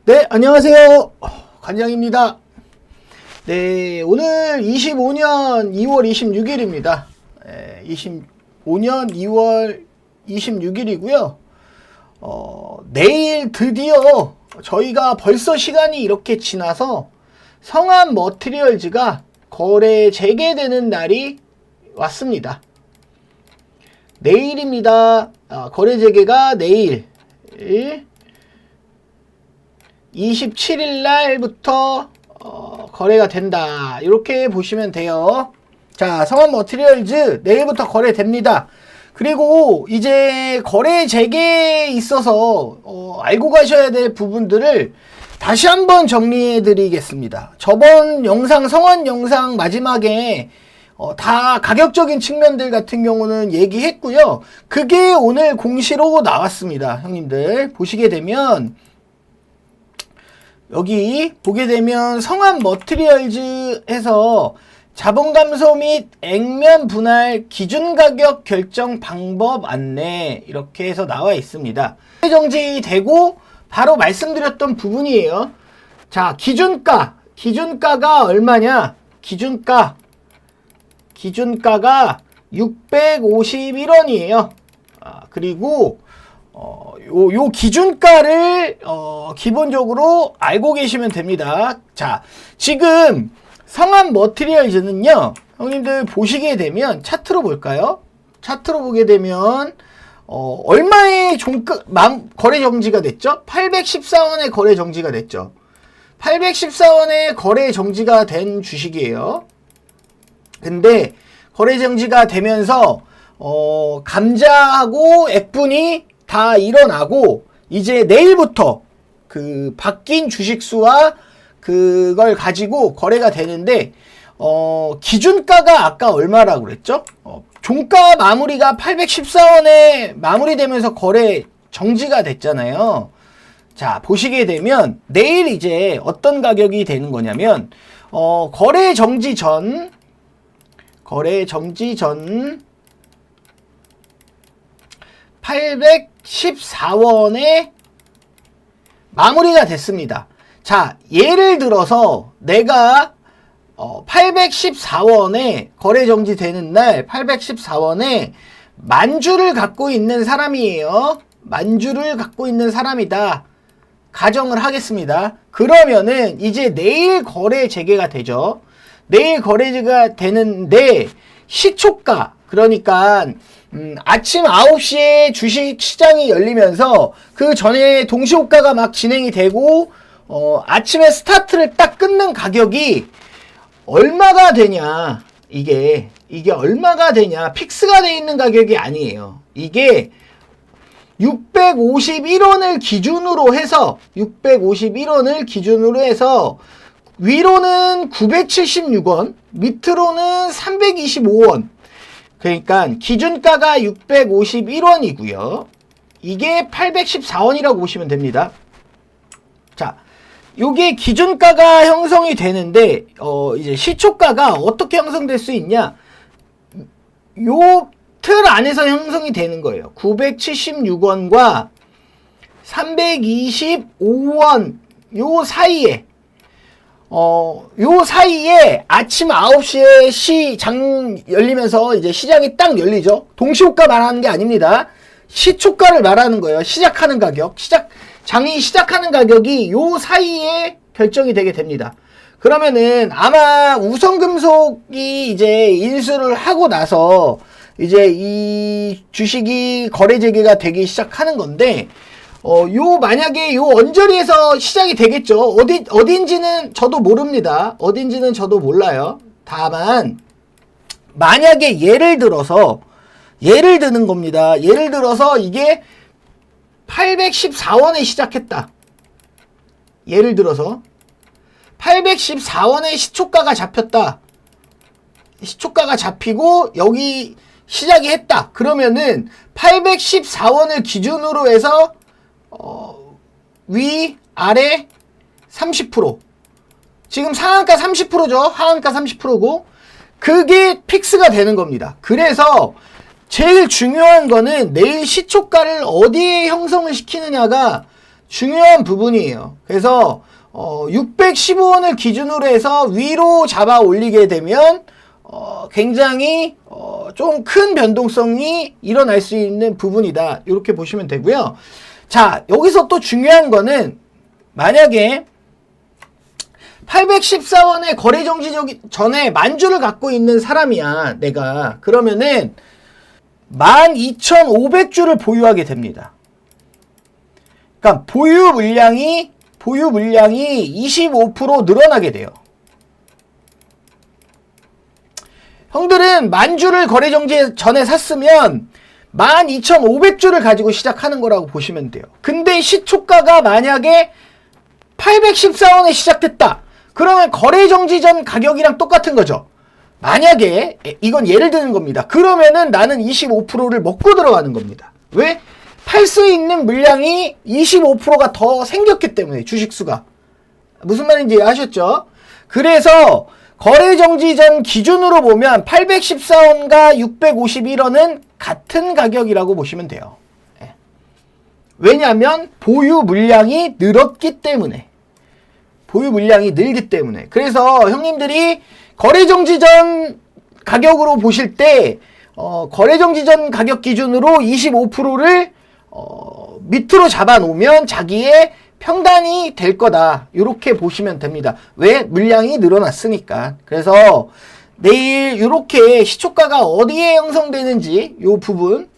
네, 안녕하세요. 관장입니다. 네, 오늘 25년 2월 26일입니다. 25년 2월 26일이고요. 내일 드디어 저희가 벌써 시간이 이렇게 지나서 성한 머티리얼즈가 거래 재개되는 날이 왔습니다. 내일입니다. 거래 재개가 내일 27일 날부터 거래가 된다. 이렇게 보시면 돼요. 자, 성한 머티리얼즈 내일부터 거래됩니다. 그리고 이제 거래 재개에 있어서 알고 가셔야 될 부분들을 다시 한번 정리해 드리겠습니다. 저번 영상, 성한 영상 마지막에 다 가격적인 측면들 같은 경우는 얘기했고요. 그게 오늘 공시로 나왔습니다. 형님들 보시게 되면 여기 보게 되면 성한 머티리얼즈에서 자본 감소 및 액면 분할 기준 가격 결정 방법 안내 이렇게 해서 나와 있습니다. 정지되고 바로 말씀드렸던 부분이에요. 자, 기준가가 얼마냐? 기준가가 651원이에요. 그리고 요 기준가를 기본적으로 알고 계시면 됩니다. 자, 지금 성한 머티리얼즈는요, 형님들 보시게 되면 차트로 볼까요? 차트로 보게 되면 얼마의 거래 정지가 됐죠? 814원의 거래 정지가 됐죠. 814원의 거래 정지가 된 주식이에요. 근데 거래 정지가 되면서 감자하고 액분이 다 일어나고 이제 내일부터 그 바뀐 주식수와 그걸 가지고 거래가 되는데 기준가가 아까 얼마라고 그랬죠? 종가 마무리가 814원에 마무리되면서 거래 정지가 됐잖아요. 자, 보시게 되면 내일 이제 어떤 가격이 되는 거냐면 거래 정지 전 814원에 마무리가 됐습니다. 자, 예를 들어서 내가 814원에 거래 정지되는 날 814원에 만주를 갖고 있는 사람이에요. 만주를 갖고 있는 사람이다. 가정을 하겠습니다. 그러면은 이제 내일 거래 재개가 되죠. 내일 거래가 되는데 시초가, 그러니까 아침 9시에 주식 시장이 열리면서 그 전에 동시호가가 막 진행이 되고 아침에 스타트를 딱 끊는 가격이 얼마가 되냐, 이게 얼마가 되냐, 픽스가 돼 있는 가격이 아니에요. 이게 651원을 기준으로 해서 위로는 976원, 밑으로는 325원. 그러니까 기준가가 651원이고요. 이게 814원이라고 보시면 됩니다. 자, 요게 기준가가 형성이 되는데 이제 시초가가 어떻게 형성될 수 있냐? 요 틀 안에서 형성이 되는 거예요. 976원과 325원 요 사이에 요 사이에 아침 9시에 시장 열리면서 이제 시장이 딱 열리죠. 동시호가 말하는 게 아닙니다. 시초가를 말하는 거예요. 시작하는 가격. 장이 시작하는 가격이 요 사이에 결정이 되게 됩니다. 그러면은 아마 우성금속이 이제 인수를 하고 나서 이제 이 주식이 거래 재개가 되기 시작하는 건데 만약에 요 언저리에서 시작이 되겠죠. 어딘지는 저도 모릅니다. 어딘지는 저도 몰라요. 다만, 만약에 예를 드는 겁니다. 예를 들어서 이게 814원에 시작했다. 예를 들어서 814원에 시초가가 잡혔다. 시초가가 잡히고 여기 시작이 했다. 그러면은 814원을 기준으로 해서 위, 아래 30%. 지금 상한가 30%죠. 하한가 30%고 그게 픽스가 되는 겁니다. 그래서 제일 중요한 거는 내일 시초가를 어디에 형성을 시키느냐가 중요한 부분이에요. 그래서 615원을 기준으로 해서 위로 잡아 올리게 되면 굉장히 좀 큰 변동성이 일어날 수 있는 부분이다. 이렇게 보시면 되고요. 자, 여기서 또 중요한 거는 만약에 814원의 거래 정지 전에 만주를 갖고 있는 사람이야, 내가. 그러면은 12,500주를 보유하게 됩니다. 그러니까 보유 물량이 25% 늘어나게 돼요. 형들은 만주를 거래 정지 전에 샀으면 12,500주를 가지고 시작하는 거라고 보시면 돼요. 근데 시초가가 만약에 814원에 시작됐다. 그러면 거래 정지 전 가격이랑 똑같은 거죠. 만약에 이건 예를 드는 겁니다. 그러면은 나는 25%를 먹고 들어가는 겁니다. 왜? 팔 수 있는 물량이 25%가 더 생겼기 때문에 주식수가. 무슨 말인지 아셨죠? 그래서 거래 정지 전 기준으로 보면 814원과 651원은 같은 가격이라고 보시면 돼요. 왜냐하면 보유 물량이 늘었기 때문에. 보유 물량이 늘기 때문에. 그래서 형님들이 거래 정지 전 가격으로 보실 때 거래 정지 전 가격 기준으로 25%를 밑으로 잡아 놓으면 자기의 평단이 될 거다. 이렇게 보시면 됩니다. 왜? 물량이 늘어났으니까. 그래서 내일 이렇게 시초가가 어디에 형성되는지 요 부분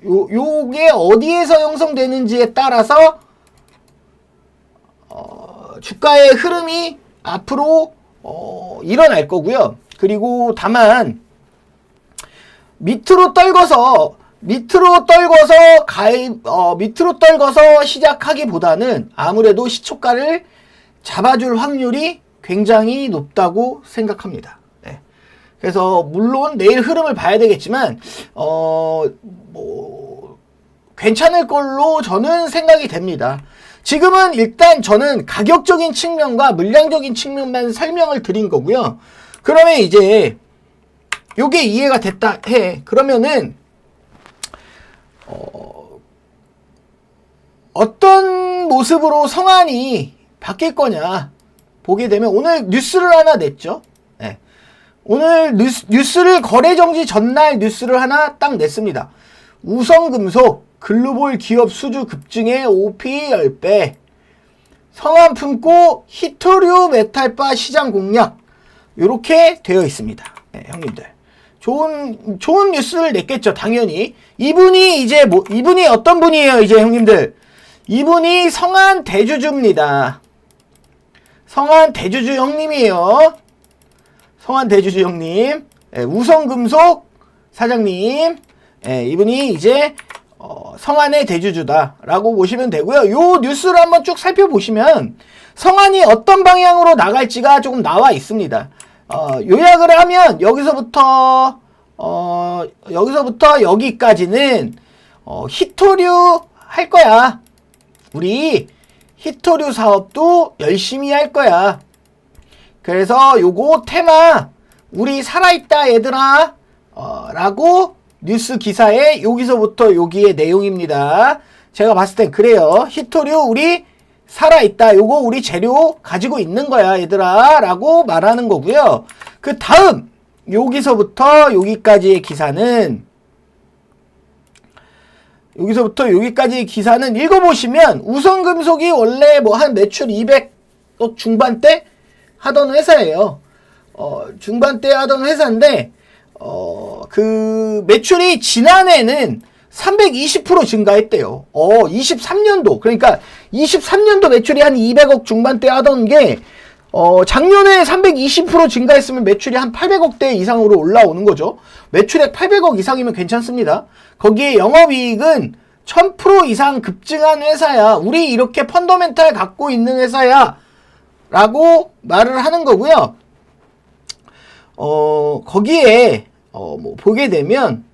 요게 어디에서 형성되는지에 따라서 주가의 흐름이 앞으로 일어날 거고요. 그리고 다만 밑으로 떨궈서 시작하기보다는 아무래도 시초가를 잡아줄 확률이 굉장히 높다고 생각합니다. 네. 그래서 물론 내일 흐름을 봐야 되겠지만 괜찮을 걸로 저는 생각이 됩니다. 지금은 일단 저는 가격적인 측면과 물량적인 측면만 설명을 드린 거고요. 그러면 이제 요게 이해가 됐다 해. 그러면은 어떤 모습으로 성안이 바뀔 거냐 보게 되면 오늘 뉴스를 하나 냈죠. 네. 오늘 뉴스를 거래정지 전날 뉴스를 하나 딱 냈습니다. 우성금속 글로벌 기업 수주 급증에 OP 10배 성안 품고 히토류 메탈바 시장 공략 이렇게 되어 있습니다. 네, 형님들 좋은 뉴스를 냈겠죠. 당연히 이분이 어떤 분이에요? 이제 형님들 이분이 성안 대주주입니다. 성안 대주주 형님이에요. 성안 대주주 형님. 우성금속 사장님. 이분이 이제 성안의 대주주다라고 보시면 되고요. 요 뉴스를 한번 쭉 살펴보시면 성안이 어떤 방향으로 나갈지가 조금 나와 있습니다. 요약을 하면 여기서부터 여기까지는 히토류 할 거야. 우리 히토류 사업도 열심히 할 거야. 그래서 요거 테마 우리 살아있다 얘들아 라고 뉴스 기사에 여기서부터 여기의 내용입니다. 제가 봤을 땐 그래요. 히토류 우리 살아있다. 요거 우리 재료 가지고 있는 거야 얘들아 라고 말하는 거고요. 그 다음 여기서부터 여기까지의 기사는 읽어보시면 우성금속이 원래 뭐 한 매출 200억 중반대 하던 회사예요. 중반대 하던 회사인데 그 매출이 지난해는 320% 증가했대요. 23년도 그러니까 23년도 매출이 한 200억 중반대 하던 게 작년에 320% 증가했으면 매출이 한 800억대 이상으로 올라오는 거죠. 매출액 800억 이상이면 괜찮습니다. 거기에 영업이익은 1000% 이상 급증한 회사야. 우리 이렇게 펀더멘탈 갖고 있는 회사야. 라고 말을 하는 거고요. 거기에 뭐 보게 되면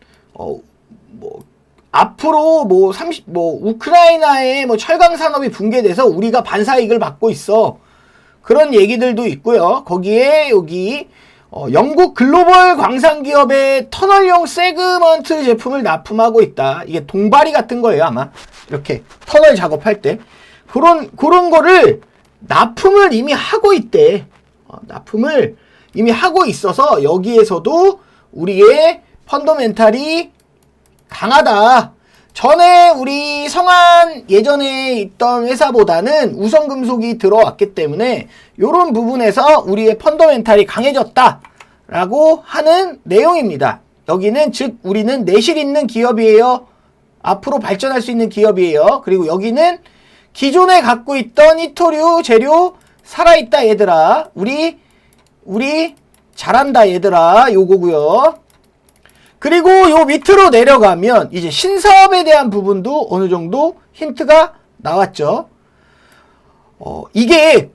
앞으로 우크라이나의 철강 산업이 붕괴돼서 우리가 반사이익을 받고 있어. 그런 얘기들도 있고요. 거기에 여기 영국 글로벌 광산기업의 터널용 세그먼트 제품을 납품하고 있다. 이게 동바리 같은 거예요, 아마. 이렇게 터널 작업할 때. 그런 거를 납품을 이미 하고 있대. 납품을 이미 하고 있어서 여기에서도 우리의 펀더멘탈이 강하다. 전에 우리 성한 예전에 있던 회사보다는 우성금속이 들어왔기 때문에 이런 부분에서 우리의 펀더멘탈이 강해졌다 라고 하는 내용입니다. 여기는 즉 우리는 내실 있는 기업이에요. 앞으로 발전할 수 있는 기업이에요. 그리고 여기는 기존에 갖고 있던 히토류 재료 살아있다 얘들아. 우리 잘한다 얘들아. 요거고요. 그리고 요 밑으로 내려가면 이제 신사업에 대한 부분도 어느 정도 힌트가 나왔죠. 이게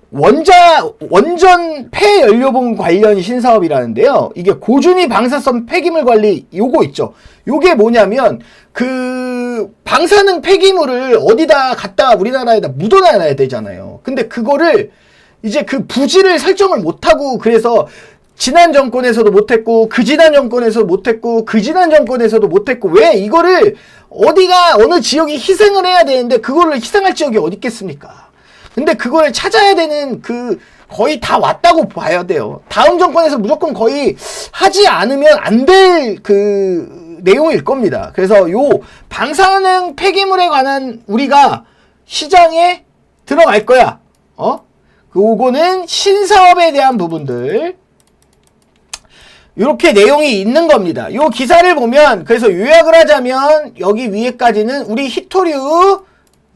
원전 폐연료봉 관련 신사업이라는데요. 이게 고준위 방사선 폐기물 관리 요거 있죠. 요게 뭐냐면 그 방사능 폐기물을 어디다 갖다 우리나라에다 묻어놔야 되잖아요. 근데 그거를 이제 그 부지를 설정을 못하고 그래서 지난 정권에서도 못했고 그 지난 정권에서도 못했고 그 지난 정권에서도 못했고 왜 이거를 어디가 어느 지역이 희생을 해야 되는데 그거를 희생할 지역이 어디 있겠습니까? 근데 그걸 찾아야 되는 그 거의 다 왔다고 봐야 돼요. 다음 정권에서 무조건 거의 하지 않으면 안 될 그 내용일 겁니다. 그래서 요 방사능 폐기물에 관한 우리가 시장에 들어갈 거야. 요거는 신사업에 대한 부분들. 이렇게 내용이 있는 겁니다. 요 기사를 보면 그래서 요약을 하자면 여기 위에까지는 우리 히토류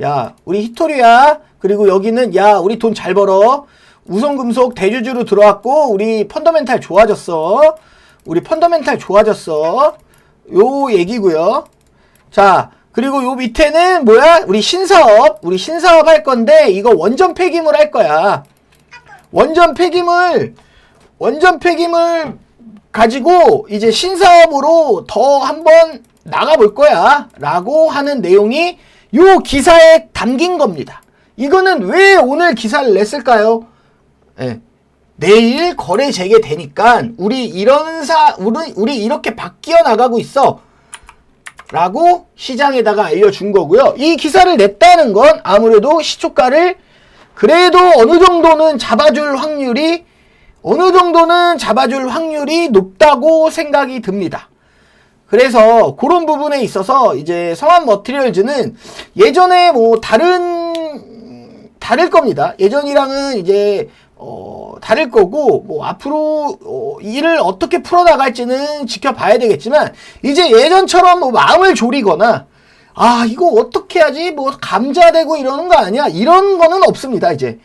야 우리 히토류야. 그리고 여기는 야 우리 돈 잘 벌어. 우성금속 대주주로 들어왔고 우리 펀더멘탈 좋아졌어. 우리 펀더멘탈 좋아졌어. 요 얘기고요. 자 그리고 요 밑에는 뭐야? 우리 신사업 할 건데 이거 원전 폐기물 할 거야. 원전 폐기물 가지고 이제 신사업으로 더 한번 나가볼 거야 라고 하는 내용이 요 기사에 담긴 겁니다. 이거는 왜 오늘 기사를 냈을까요? 내일 거래 재개되니까 우리 이렇게 바뀌어 나가고 있어 라고 시장에다가 알려준 거고요. 이 기사를 냈다는 건 아무래도 시초가를 그래도 어느 정도는 잡아줄 확률이 높다고 생각이 듭니다. 그래서 그런 부분에 있어서 이제 성한 머티리얼즈는 예전에 뭐 다를 겁니다. 예전이랑은 이제 다를 거고 뭐 앞으로 일을 어떻게 풀어나갈지는 지켜봐야 되겠지만 이제 예전처럼 뭐 마음을 졸이거나 이거 어떻게 하지 뭐 감자되고 이러는 거 아니야 이런 거는 없습니다. 이제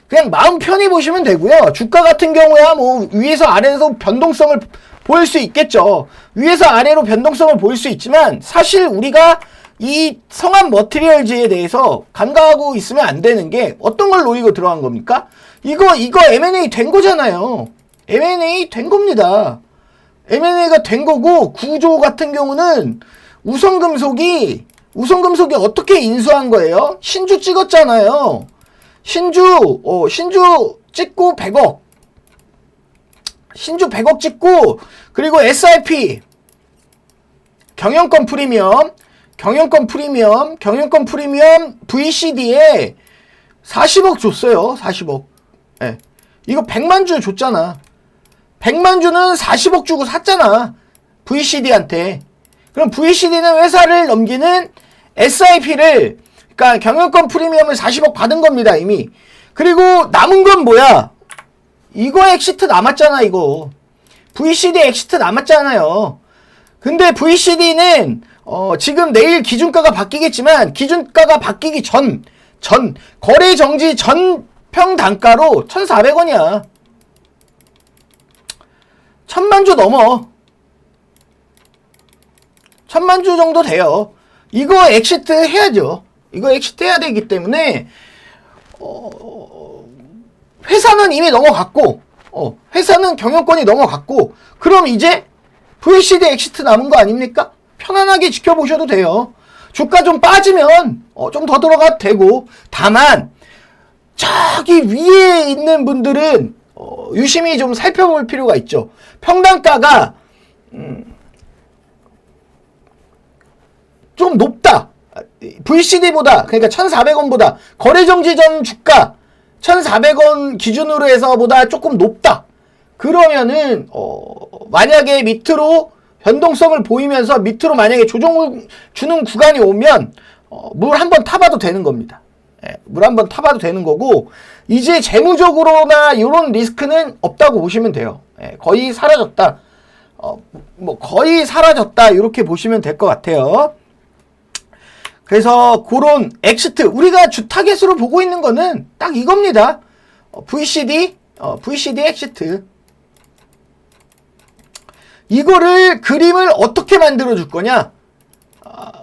그냥 마음 편히 보시면 되고요. 주가 같은 경우야 뭐 위에서 아래에서 변동성을 보일 수 있겠죠. 위에서 아래로 변동성을 보일 수 있지만 사실 우리가 이 성한 머티리얼즈에 대해서 간과하고 있으면 안 되는 게 어떤 걸 노리고 들어간 겁니까? 이거 M&A 된 거잖아요. M&A 된 겁니다. M&A가 된 거고 구조 같은 경우는 우성금속이 어떻게 인수한 거예요? 신주 찍었잖아요. 신주 찍고 100억. 신주 100억 찍고 그리고 SIP 경영권 프리미엄 VCD에 40억 줬어요. 40억. 예. 이거 100만 주 줬잖아. 100만 주는 40억 주고 샀잖아. VCD한테. 그럼 VCD는 회사를 넘기는 SIP를 그러니까 경영권 프리미엄을 40억 받은 겁니다, 이미. 그리고 남은 건 뭐야? 이거 엑시트 남았잖아, 이거. VCD 엑시트 남았잖아요. 근데 VCD는 지금 내일 기준가가 바뀌겠지만 기준가가 바뀌기 전 거래 정지 전 평단가로 1,400원이야. 1,000만 주 넘어. 1,000만 주 정도 돼요. 이거 엑시트 해야죠. 이거 엑시트 해야 되기 때문에 회사는 이미 넘어갔고 회사는 경영권이 넘어갔고 그럼 이제 VCD 엑시트 남은 거 아닙니까? 편안하게 지켜보셔도 돼요. 주가 좀 빠지면 좀 더 들어가도 되고 다만 저기 위에 있는 분들은 유심히 좀 살펴볼 필요가 있죠. 평단가가 좀 높다. VCD보다, 그러니까 1,400원보다 거래정지 전 주가 1,400원 기준으로 해서보다 조금 높다. 그러면은 만약에 밑으로 변동성을 보이면서 밑으로 만약에 조정을 주는 구간이 오면 물 한번 타봐도 되는 겁니다. 예, 물 한번 타봐도 되는 거고, 이제 재무적으로나 이런 리스크는 없다고 보시면 돼요. 예, 거의 사라졌다. 뭐 거의 사라졌다 이렇게 보시면 될 것 같아요. 그래서 그런 엑시트, 우리가 주 타겟으로 보고 있는 거는 딱 이겁니다. VCD 엑시트. 이거를 그림을 어떻게 만들어 줄 거냐?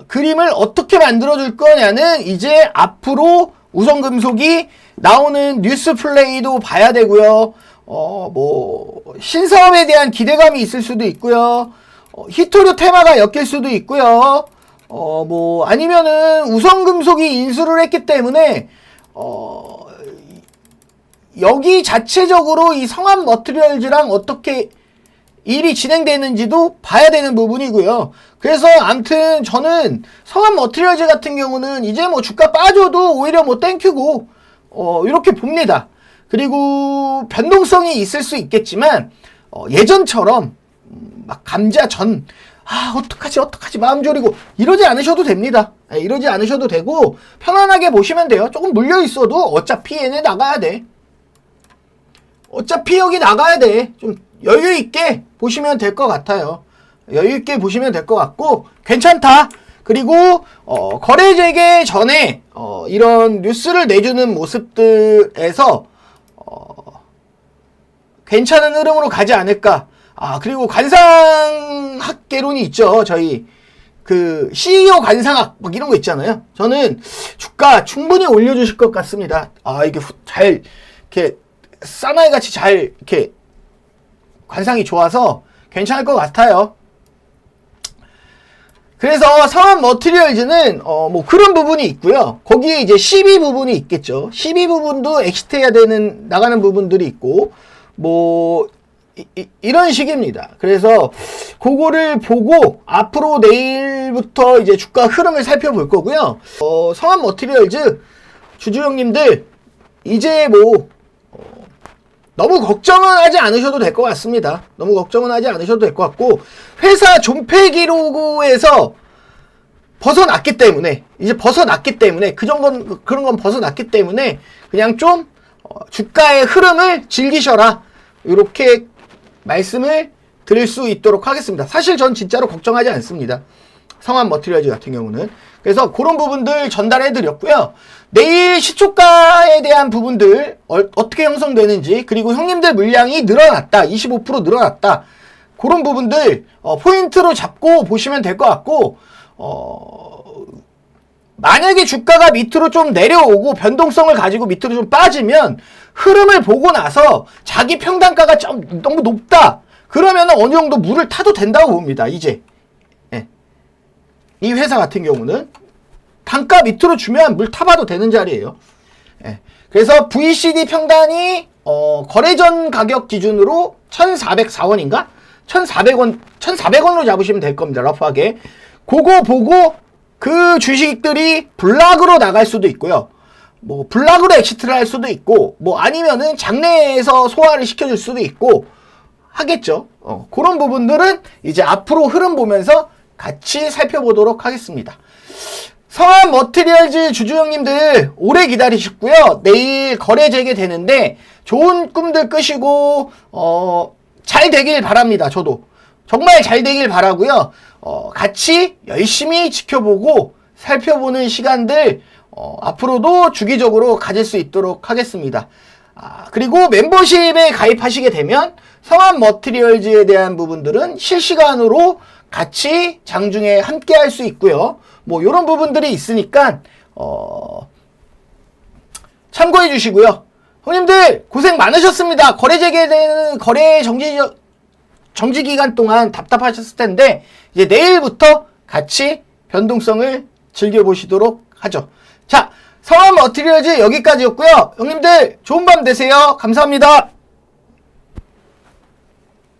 그림을 어떻게 만들어 줄 거냐는 이제 앞으로 우선금속이 나오는 뉴스 플레이도 봐야 되고요. 뭐 신사업에 대한 기대감이 있을 수도 있고요. 히토류 테마가 엮일 수도 있고요. 뭐 아니면은 우선금속이 인수를 했기 때문에 여기 자체적으로 이 성암 머티리얼즈랑 어떻게 일이 진행되는지도 봐야 되는 부분이고요. 그래서 암튼 저는 성암 머티리얼즈 같은 경우는 이제 뭐 주가 빠져도 오히려 뭐 땡큐고 이렇게 봅니다. 그리고 변동성이 있을 수 있겠지만 예전처럼 막 감자 전 어떡하지 마음 졸이고 이러지 않으셔도 됩니다. 이러지 않으셔도 되고 편안하게 보시면 돼요. 조금 물려 있어도 어차피 얘네 나가야 돼. 어차피 여기 나가야 돼. 좀 여유 있게 보시면 될 것 같아요. 여유 있게 보시면 될 것 같고 괜찮다. 그리고 거래 재개 전에 이런 뉴스를 내주는 모습들에서 괜찮은 흐름으로 가지 않을까. 그리고 관상학개론이 있죠. 저희 그 CEO 관상학 막 이런 거 있잖아요. 저는 주가 충분히 올려주실 것 같습니다. 이게 잘 이렇게 사나이 같이 잘 이렇게 관상이 좋아서 괜찮을 것 같아요. 그래서 성암 머티리얼즈는 뭐 그런 부분이 있고요. 거기에 이제 12 부분이 있겠죠. 12 부분도 엑시트해야 되는 나가는 부분들이 있고 뭐 이런 식입니다. 그래서 그거를 보고 앞으로 내일부터 이제 주가 흐름을 살펴볼 거고요. 성암 머티리얼즈 주주형님들 이제 뭐 너무 걱정은 하지 않으셔도 될 것 같습니다. 너무 걱정은 하지 않으셔도 될 것 같고, 회사 존폐 기록에서 벗어났기 때문에, 이제 벗어났기 때문에, 그런 건 벗어났기 때문에, 그냥 좀, 주가의 흐름을 즐기셔라. 이렇게 말씀을 드릴 수 있도록 하겠습니다. 사실 전 진짜로 걱정하지 않습니다. 성암 머티리얼즈 같은 경우는. 그래서 그런 부분들 전달해 드렸고요. 내일 시초가에 대한 부분들 어떻게 형성되는지, 그리고 형님들 물량이 늘어났다, 25% 늘어났다, 그런 부분들 포인트로 잡고 보시면 될 것 같고, 만약에 주가가 밑으로 좀 내려오고 변동성을 가지고 밑으로 좀 빠지면 흐름을 보고 나서 자기 평단가가 좀 너무 높다 그러면 어느 정도 물을 타도 된다고 봅니다. 이제 이 회사 같은 경우는 단가 밑으로 주면 물 타봐도 되는 자리예요. 그래서 VCD 평단이 거래전 가격 기준으로 1,404원인가? 1,400원으로 잡으시면 될 겁니다. 러프하게. 그거 보고 그 주식들이 블락으로 나갈 수도 있고요. 뭐 블락으로 엑시트를 할 수도 있고, 뭐 아니면은 장내에서 소화를 시켜줄 수도 있고 하겠죠. 그런 부분들은 이제 앞으로 흐름 보면서 같이 살펴보도록 하겠습니다. 성암 머티리얼즈 주주형님들 오래 기다리셨고요. 내일 거래 재개되는데 좋은 꿈들 꾸시고 잘 되길 바랍니다. 저도 정말 잘 되길 바라고요. 같이 열심히 지켜보고 살펴보는 시간들 앞으로도 주기적으로 가질 수 있도록 하겠습니다. 그리고 멤버십에 가입하시게 되면 성암 머티리얼즈에 대한 부분들은 실시간으로 같이 장중에 함께 할 수 있고요. 뭐 이런 부분들이 있으니까 참고해 주시고요. 형님들 고생 많으셨습니다. 거래 재개되는 거래 정지 기간 동안 답답하셨을 텐데 이제 내일부터 같이 변동성을 즐겨보시도록 하죠. 자, 성암 머티리얼즈 여기까지였고요. 형님들 좋은 밤 되세요. 감사합니다.